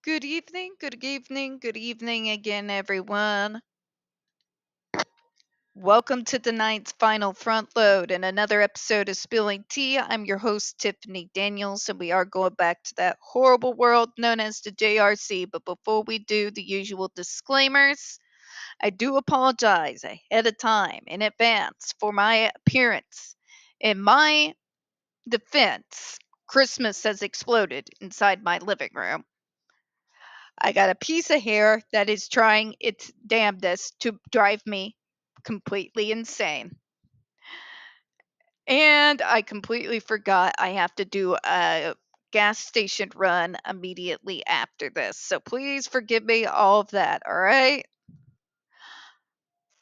Good evening, good evening, good evening again, everyone. Welcome to tonight's final front load and another episode of Spilling Tea. I'm your host, Tiffany Daniels, and we are going back to that horrible world known as the JRC. But before we do the usual disclaimers, I do apologize ahead of time in advance for my appearance. In my defense, Christmas has exploded inside my living room. I got a piece of hair that is trying its damnedest to drive me completely insane. And I completely forgot I have to do a gas station run immediately after this. So please forgive me all of that, all right?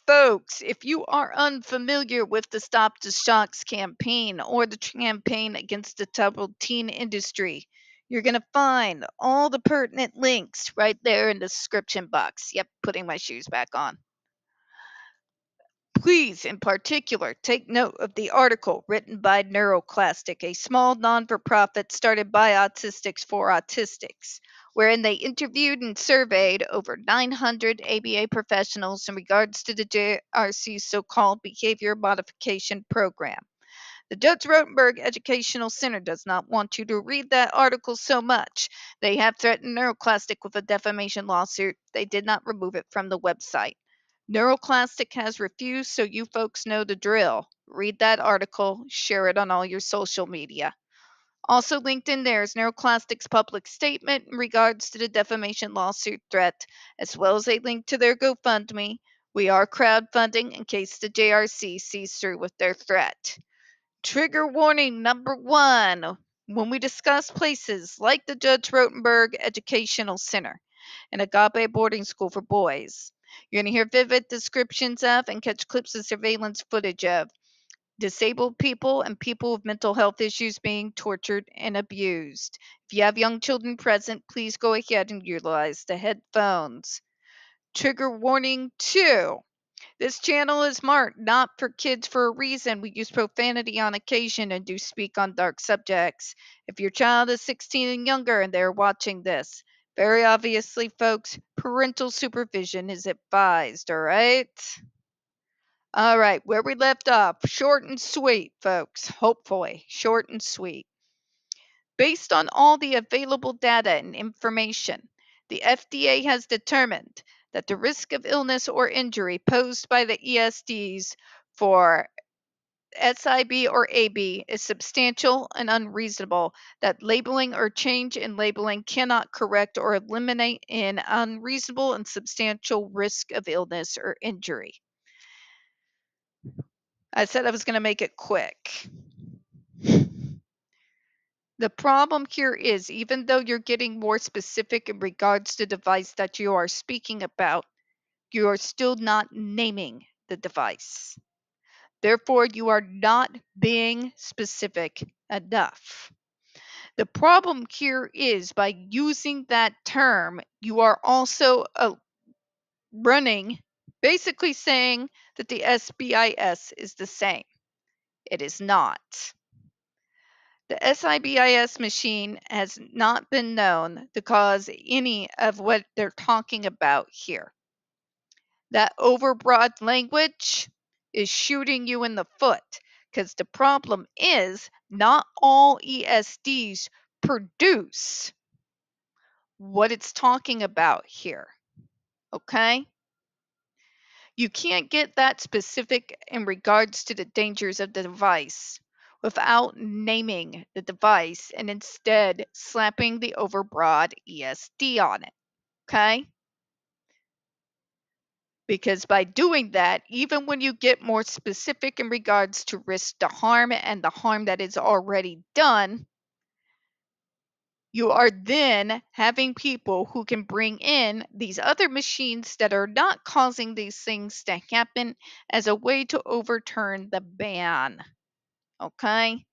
Folks, if you are unfamiliar with the Stop the Shocks campaign or the campaign against the troubled teen industry, you're going to find all the pertinent links right there in the description box. Yep, putting my shoes back on. Please, in particular, take note of the article written by NeuroClastic, a small non for profit started by Autistics for Autistics, wherein they interviewed and surveyed over 900 ABA professionals in regards to the JRC's so called behavior modification program. The Judge Rotenberg Educational Center does not want you to read that article so much. They have threatened NeuroClastic with a defamation lawsuit. They did not remove it from the website. NeuroClastic has refused, so you folks know the drill. Read that article, share it on all your social media. Also linked in there is NeuroClastic's public statement in regards to the defamation lawsuit threat, as well as a link to their GoFundMe. We are crowdfunding in case the JRC sees through with their threat. Trigger warning number one. When we discuss places like the Judge Rotenberg Educational Center, an agape boarding school for boys, you're going to hear vivid descriptions of and catch clips of surveillance footage of disabled people and people with mental health issues being tortured and abused. If you have young children present, please go ahead and utilize the headphones. Trigger warning two. This channel is marked not for kids for a reason. We use profanity on occasion and do speak on dark subjects. If your child is 16 and younger and they're watching this, very obviously, folks, parental supervision is advised, all right? All right, where we left off, short and sweet, folks, hopefully, short and sweet. Based on all the available data and information, the FDA has determined that the risk of illness or injury posed by the ESDs for SIB or AB is substantial and unreasonable, that labeling or change in labeling cannot correct or eliminate an unreasonable and substantial risk of illness or injury. I said I was going to make it quick. The problem here is, even though you're getting more specific in regards to the device that you are speaking about, you are still not naming the device. Therefore, you are not being specific enough. The problem here is, by using that term, you are also running, basically saying that the SBIS is the same. It is not. The SIBIS machine has not been known to cause any of what they're talking about here. That overbroad language is shooting you in the foot, because the problem is not all ESDs produce what it's talking about here. Okay? You can't get that specific in regards to the dangers of the device without naming the device and instead slapping the overbroad ESD on it. Okay? Because by doing that, even when you get more specific in regards to risk to harm and the harm that is already done, you are then having people who can bring in these other machines that are not causing these things to happen as a way to overturn the ban. Okay?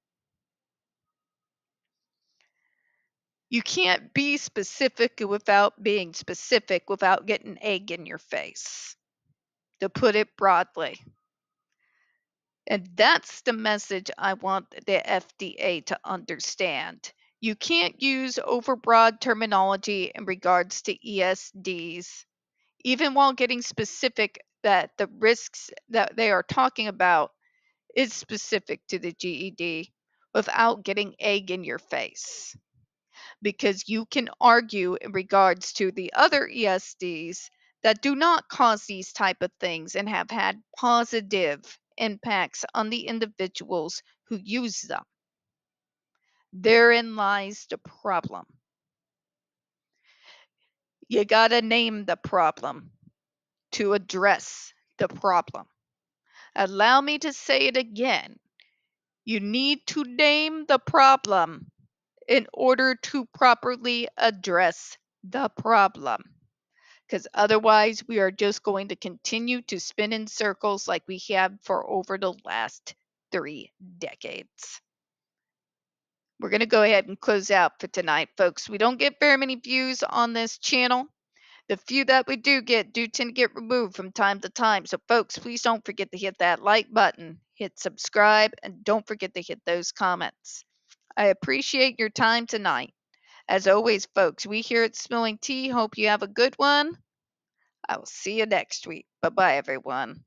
You can't be specific without being specific without getting egg in your face, to put it broadly. And that's the message I want the FDA to understand. You can't use overbroad terminology in regards to ESDs, even while getting specific that the risks that they are talking about is specific to the GED without getting egg in your face. Because you can argue in regards to the other ESDs that do not cause these type of things and have had positive impacts on the individuals who use them. Therein lies the problem. You got to name the problem to address the problem. Allow me to say it again. You need to name the problem in order to properly address the problem. Because otherwise, we are just going to continue to spin in circles like we have for over the last 3 decades. We're going to go ahead and close out for tonight, folks. We don't get very many views on this channel. The few that we do tend to get removed from time to time. So, folks, please don't forget to hit that like button, hit subscribe, and don't forget to hit those comments. I appreciate your time tonight. As always, folks, we here at Spilling Tea hope you have a good one. I will see you next week. Bye-bye, everyone.